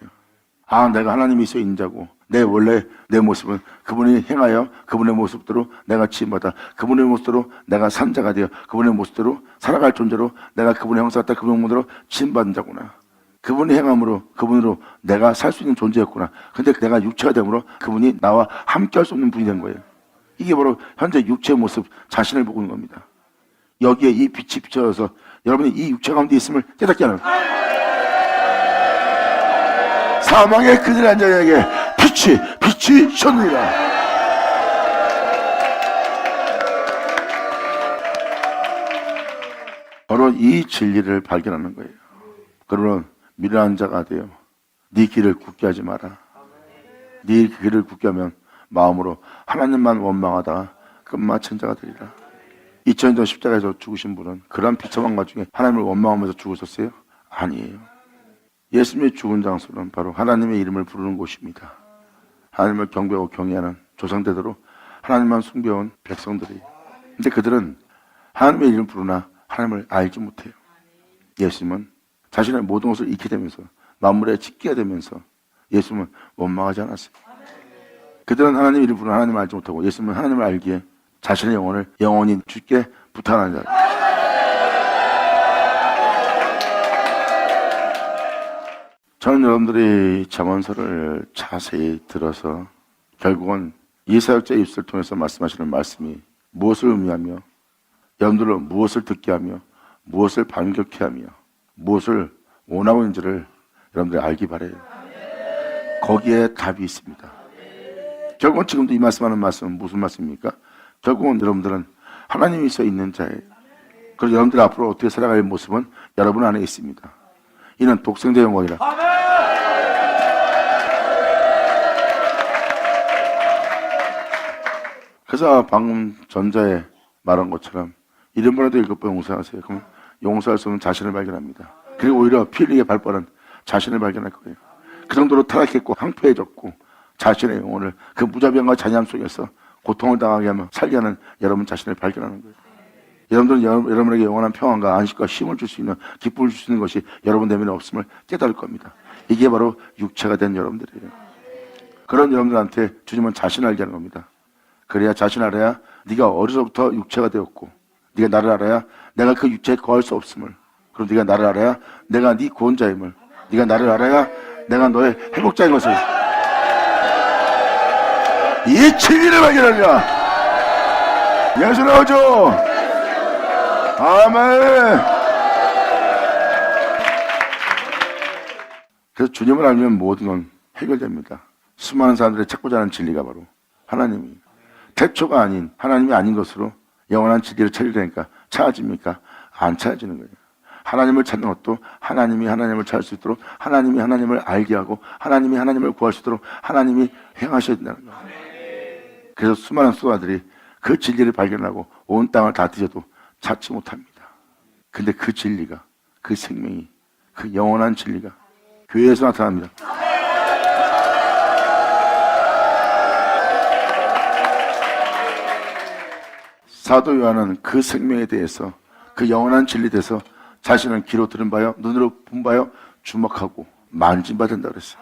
아, 내가 하나님이 있어 있는 자고 내 원래 내 모습은 그분이 행하여 그분의 모습대로 내가 지음받아 그분의 모습대로 내가 산 자가 되어 그분의 모습대로 살아갈 존재로 내가 그분의 형상 따라 그분의 몸으로 지음받은 자구나. 그분이 행함으로 그분으로 내가 살 수 있는 존재였구나. 근데 내가 육체가 되므로 그분이 나와 함께 할 수 없는 분이 된 거예요. 이게 바로 현재 육체의 모습 자신을 보고 있는 겁니다. 여기에 이 빛이 비춰져서 여러분이 이 육체 가운데 있음을 깨닫게 하는, 사망의 그들의 안전에게 빛이 셨느니라. 이 진리를 발견하는 거예요. 그러면 미련한 자가 되어 네 길을 굳게 하지 마라. 네 길을 굳게 하면 마음으로 하나님만 원망하다가 끝마친 자가 되리라. 2000년 전 십자가에서 죽으신 분은 그런 비참한 와중에 하나님을 원망하면서 죽으셨어요? 아니에요. 예수님이 죽은 장소는 바로 하나님의 이름을 부르는 곳입니다. 하나님을 경배하고 경외하는 조상대대로 하나님만 숭배한 백성들이에요. 근데 그들은 하나님의 이름을 부르나 하나님을 알지 못해요. 예수님은 자신의 모든 것을 잃게 되면서 만물에 짓게 되면서 예수님은 원망하지 않았어요. 그들은 하나님의 이름을 부르나 하나님을 알지 못하고 예수님은 하나님을 알기에 자신의 영혼을 영원히 주께 부탁하는 자. 저는 여러분들이 잠언서를 자세히 들어서 결국은 이사역자의 입술을 통해서 말씀하시는 말씀이 무엇을 의미하며 여러분들은 무엇을 듣게 하며 무엇을 반격케 하며 무엇을 원하고 있는지를 여러분들이 알기 바라요. 거기에 답이 있습니다. 결국은 지금도 이 말씀하는 말씀은 무슨 말씀입니까? 결국은 여러분들은 하나님이 있어 있는 자예요. 그래서 여러분들 앞으로 어떻게 살아갈 모습은 여러분 안에 있습니다. 이는 독생자 영광이라. 그래서 방금 전자에 말한 것처럼 이름보라도 7번 용서하세요. 그럼 용서할 수 없는 자신을 발견합니다. 그리고 오히려 피 흘리게 발빠른 자신을 발견할 거예요. 그 정도로 타락했고 황폐해졌고 자신의 영혼을 그 무자비함과 잔인함 속에서 고통을 당하게 하며 살게 하는 여러분 자신을 발견하는 거예요. 여러분들은 여러분에게 영원한 평안과 안식과 힘을 줄 수 있는, 기쁨을 줄 수 있는 것이 여러분 내면에 없음을 깨달을 겁니다. 이게 바로 육체가 된 여러분들이에요. 그런 여러분들한테 주님은 자신을 알게 하는 겁니다. 그래야 자신을 알아야 네가 어려서부터 육체가 되었고, 네가 나를 알아야 내가 그 육체에 거할 수 없음을, 그럼 네가 나를 알아야 내가 네 구원자임을, 네가 나를 알아야 내가 너의 회복자인 것을, 이 진리를 발견하리라. 예수 나오죠. 아멘. 그래서 주님을 알면 모든 건 해결됩니다. 수많은 사람들이 찾고자 하는 진리가 바로 하나님이 태초가 아닌 하나님이 아닌 것으로 영원한 진리를 찾으려니까 찾아집니까? 안 찾아지는 거예요. 하나님을 찾는 것도 하나님이 하나님을 찾을 수 있도록 하나님이 하나님을 알게 하고 하나님이 하나님을 구할 수 있도록 하나님이 행하셔야 된다는 거예요. 그래서 수많은 수도자들이 그 진리를 발견하고 온 땅을 다 뒤져도 찾지 못합니다. 근데 그 진리가, 그 생명이, 그 영원한 진리가 교회에서 나타납니다. 사도 요한은 그 생명에 대해서, 그 영원한 진리에 대해서 자신은 귀로 들은 바요, 눈으로 본 바요, 주목하고 만진 바 된다 그랬어요.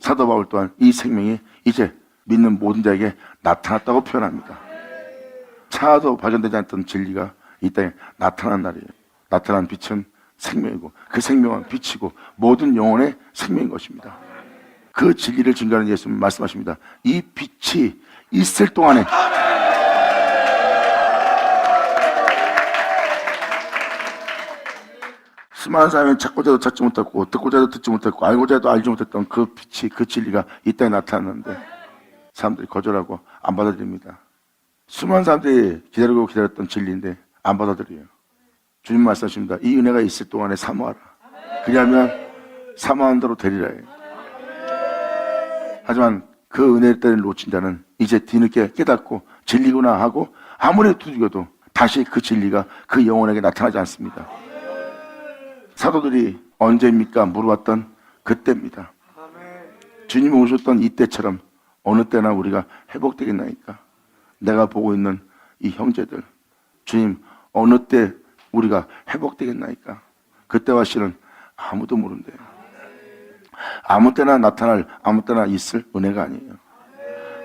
사도 바울 또한 이 생명이 이제 믿는 모든 자에게 나타났다고 표현합니다. 차도 발견되지 않던 진리가 이 땅에 나타난 날이에요. 나타난 빛은 생명이고 그 생명은 빛이고 모든 영혼의 생명인 것입니다. 그 진리를 증거하는 예수님 말씀하십니다. 이 빛이 있을 동안에 수많은 사람이 찾고자 해도 찾지 못했고 듣고자 해도 듣지 못했고 알고자 해도 알지 못했던 그 빛이, 그 진리가 이 땅에 나타났는데 사람들이 거절하고 안 받아들입니다. 수많은 사람들이 기다리고 기다렸던 진리인데 안 받아들여요. 주님 말씀하십니다. 이 은혜가 있을 동안에 사모하라. 그러면 사모한 대로 되리라 해요. 하지만 그 은혜를 놓친 자는 이제 뒤늦게 깨닫고 진리구나 하고 아무리 두들겨도 다시 그 진리가 그 영혼에게 나타나지 않습니다. 사도들이 언제입니까? 물어봤던 그때입니다. 주님이 오셨던 이때처럼 어느 때나 우리가 회복되겠나이까? 내가 보고 있는 이 형제들, 주님 어느 때 우리가 회복되겠나이까? 그때와 시는 아무도 모른대요. 아무 때나 나타날, 아무 때나 있을 은혜가 아니에요.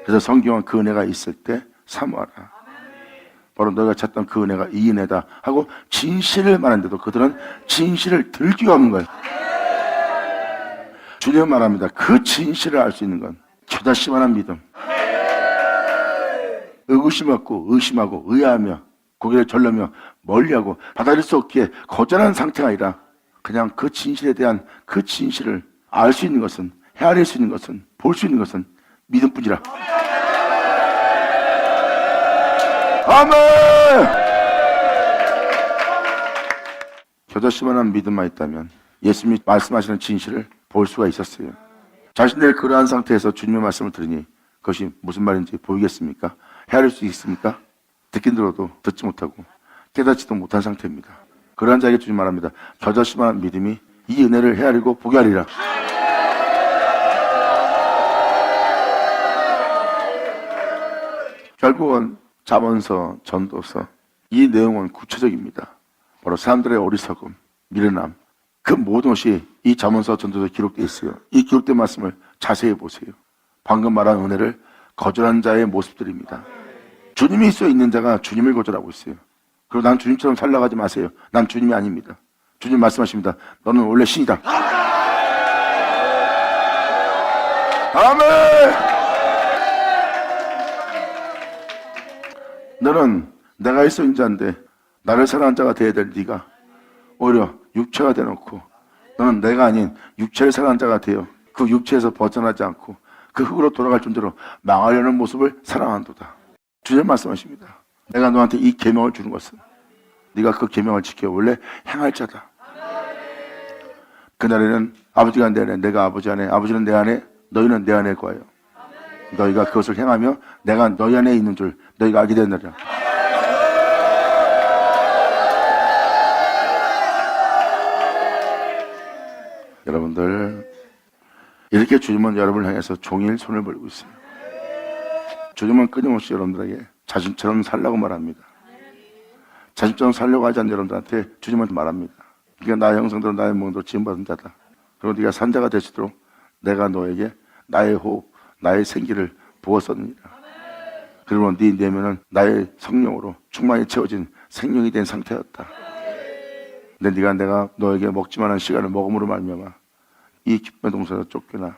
그래서 성경은 그 은혜가 있을 때 사모하라. 바로 너희가 찾던 그 은혜가 이 은혜다 하고 진실을 말하는데도 그들은 진실을 들기 없는 거예요. 주님 말합니다. 그 진실을 알 수 있는 건 겨자씨만한 믿음, 의구심 없고 의심하고 의아하며 고개를 절르며 멀리하고 받아들일 수 없기에 거절하는 상태가 아니라 그냥 그 진실에 대한 그 진실을 알 수 있는 것은, 헤아릴 수 있는 것은, 볼 수 있는 것은 믿음뿐이라. 아멘. 겨자씨만한 믿음만 있다면 예수님이 말씀하시는 진실을 볼 수가 있었어요. 자신들의 그러한 상태에서 주님의 말씀을 들으니 그것이 무슨 말인지 보이겠습니까? 헤아릴 수 있습니까? 듣긴 들어도 듣지 못하고 깨닫지도 못한 상태입니다. 그러한 자에게 주님 말합니다. 겨자씨만한 믿음이 이 은혜를 헤아리고 보게 하리라. 결국은 잠언서, 전도서 이 내용은 구체적입니다. 바로 사람들의 어리석음, 미련함, 그 모든 것이 이 잠언서, 전도서에 기록되어 있어요. 이 기록된 말씀을 자세히 보세요. 방금 말한 은혜를 거절한 자의 모습들입니다. 주님이 있어 있는 자가 주님을 거절하고 있어요. 그리고 난 주님처럼 살아가지 마세요. 난 주님이 아닙니다. 주님 말씀하십니다. 너는 원래 신이다. 아멘. 너는 내가 있어 있는 자인데 나를 사랑하는 자가 되어야 될 네가 오히려 육체가 되어놓고 너는 내가 아닌 육체를 사랑하는 자가 되어 그 육체에서 벗어나지 않고 그 흙으로 돌아갈 존재로 망하려는 모습을 사랑한도다. 주님 말씀하십니다. 내가 너한테 이 계명을 주는 것은 네가 그 계명을 지켜 원래 행할 자다. 그날에는 아버지가 내 안에, 내가 아버지 안에, 아버지는 내 안에, 너희는 내 안에 거하여 너희가 그것을 행하며 내가 너희 안에 있는 줄 너희가 알게 되느니라. 여러분들, 이렇게 주님은 여러분을 향해서 종일 손을 벌고 있어요. 주님은 끊임없이 여러분들에게 자신처럼 살라고 말합니다. 자신처럼 살려고 하지 않는 여러분들한테 주님은 말합니다. 네가 나의 형상대로 나의 모형대로 지음받은 자다. 그리고 네가 산자가 되시도록 내가 너에게 나의 호흡, 나의 생기를 부었었느니라. 그리고 네 내면은 나의 성령으로 충만히 채워진 생명이 된 상태였다. 근데 내가 너에게 먹지만한 시간을 먹음으로 말미암아 이 기쁨의 동산에서 쫓겨나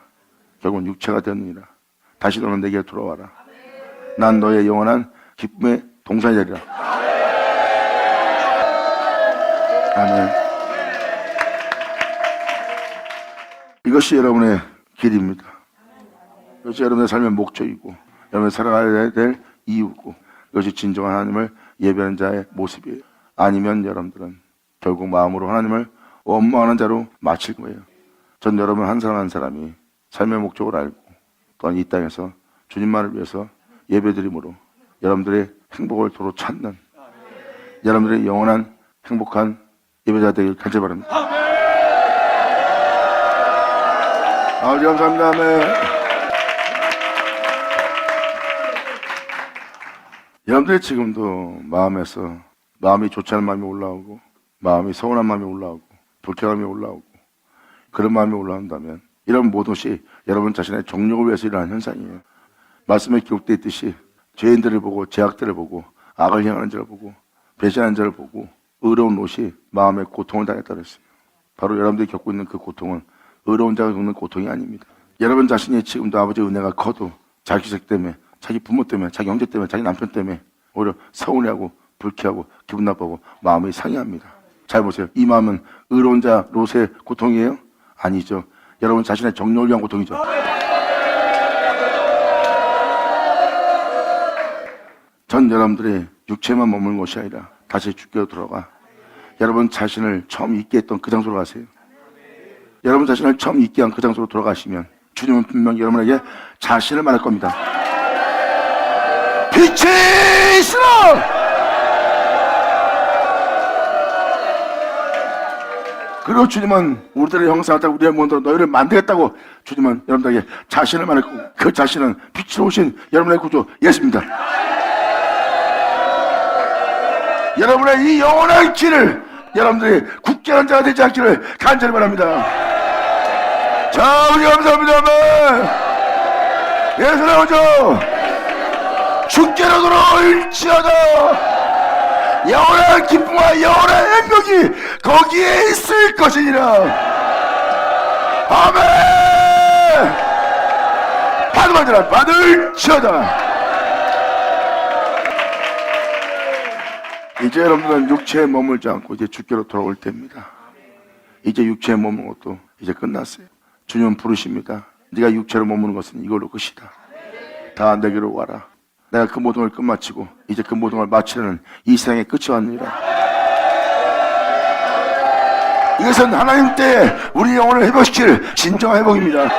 결국은 육체가 되었느니라. 다시 너는 내게 돌아와라. 난 너의 영원한 기쁨의 동산이 되리라. 아멘. 이것이 여러분의 길입니다. 이것이 여러분의 삶의 목적이고 여러분이 살아가야 될 이유고 이것이 진정한 하나님을 예배하는 자의 모습이에요. 아니면 여러분들은 결국 마음으로 하나님을 원망하는 자로 마칠 거예요. 전 여러분 한 사람 한 사람이 삶의 목적을 알고 또한 이 땅에서 주님만을 위해서 예배드림으로 여러분들의 행복을 도로 찾는 여러분들의 영원한 행복한 예배자 되길 간절히 바랍니다. 아버지 감사합니다. 아멘. 여러분들이 지금도 마음에서 마음이 좋지 않은 마음이 올라오고 마음이 서운한 마음이 올라오고 불쾌감이 올라오고 그런 마음이 올라온다면 이런 모든 것이 여러분 자신의 정욕을 위해서 일어나는 현상이에요. 말씀에 기록되어 있듯이 죄인들을 보고 죄악들을 보고 악을 행하는 자를 보고 배신하는 자를 보고 의로운 옷이 마음의 고통을 당했다 그랬어요. 바로 여러분들이 겪고 있는 그 고통은 의로운 자가 겪는 고통이 아닙니다. 여러분 자신이 지금도 아버지의 은혜가 커도 자기 색 때문에 자기 부모 때문에 자기 형제 때문에 자기 남편 때문에 오히려 서운해하고 불쾌하고 기분 나쁘고 마음이 상해합니다. 잘 보세요. 이 마음은 의로운 자 롯의 고통이에요? 아니죠. 여러분 자신의 정욕을 위한 고통이죠. 전 여러분들이 육체만 머무는 것이 아니라 다시 주께로 돌아가 여러분 자신을 처음 잊게 했던 그 장소로 가세요. 여러분 자신을 처음 잊게 한 그 장소로 돌아가시면 주님은 분명히 여러분에게 자신을 말할 겁니다. 빛이 있으라! 그리고 주님은 우리들의 형상을 따라 우리의 모습으로 너희를 만들겠다고 주님은 여러분들에게 자신을 말했고 그 자신은 빛으로 오신 여러분의 구주 예수입니다. 여러분의 이 영원한 길을 여러분들이 굳게 한 자가 되지 않기를 간절히 바랍니다. 자, 우리 감사합니다. 예수의 오죠. 주께로 돌아올지어다. 영원한 기쁨과 영원한 행복이 거기에 있을 것이니라. 아멘. 받으라 받을지어다. 이제 여러분들은 육체에 머물지 않고 이제 주께로 돌아올 때입니다. 이제 육체에 머무는 것도 이제 끝났어요. 주님은 부르십니다. 네가 육체로 머무는 것은 이걸로 끝이다. 다 내게로 와라. 내가 그 모든 걸 끝마치고 이제 그 모든 걸 마치려는 이 세상의 끝이 왔느니라. 이것은 하나님 때 우리 영혼을 회복시킬 진정한 회복입니다.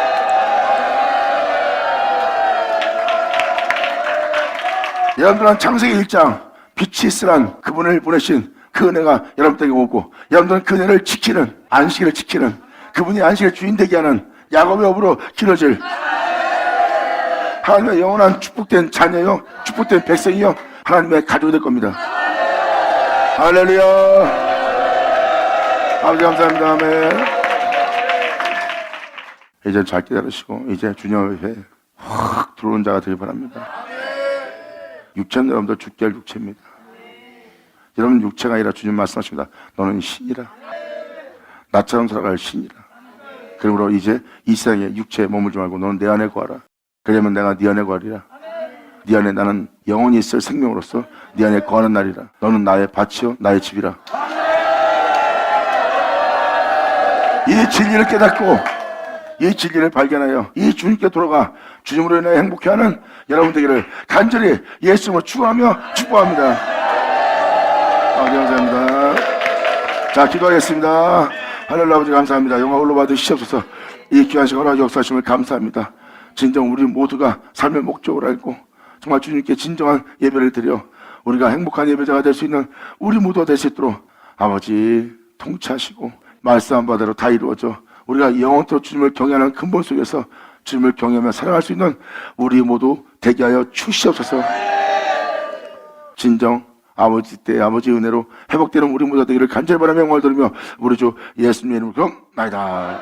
여러분들은 창세기 1장 빛이 있으란 그분을 보내신 그 은혜가 여러분들에게 오고, 여러분들은 그 은혜를 지키는, 안식일을 지키는, 그분이 안식일 주인 되게 하는 야곱의 업으로 길어질 하나님의 영원한 축복된 자녀요, 축복된 백성이요, 하나님의 가족이 될 겁니다. 할렐루야. 아버지 감사합니다. 아멘. 이제 잘 기다리시고 이제 주님 앞에 확 들어오는 자가 되길 바랍니다. 육체는 여러분들 죽게 할 육체입니다. 여러분 육체가 아니라 주님 말씀하십니다. 너는 신이라. 나처럼 살아갈 신이라. 그러므로 이제 이 세상에 육체에 머물지 말고 너는 내 안에 거하라. 그러면 내가 네 안에 거하리라. 네 안에 나는 영원히 있을 생명으로서 네 안에 거하는 날이라. 너는 나의 밭이요 나의 집이라. 이 진리를 깨닫고 이 진리를 발견하여 이 주님께 돌아가 주님으로 인해 행복해하는 여러분 되기를 간절히 예수님으로 축원하며 축복합니다. 감사합니다. 자, 기도하겠습니다. 하늘나라 아버지 감사합니다. 영광 올로 받으시옵소서. 이 귀한 시간 허락 역사하심을 감사합니다. 진정 우리 모두가 삶의 목적을 알고 정말 주님께 진정한 예배를 드려 우리가 행복한 예배자가 될 수 있는 우리 모두가 될 수 있도록 아버지 통치하시고 말씀한 바대로 다 이루어져 우리가 영원토록 주님을 경외하는 근본 속에서 주님을 경외하며 살아갈 수 있는 우리 모두 되게 하여 주시옵소서. 진정 아버지 때 아버지 은혜로 회복되는 우리 모두가 되기를 간절히 바라며 영광을 돌리며 우리 주 예수님의 이름으로 기도합니다.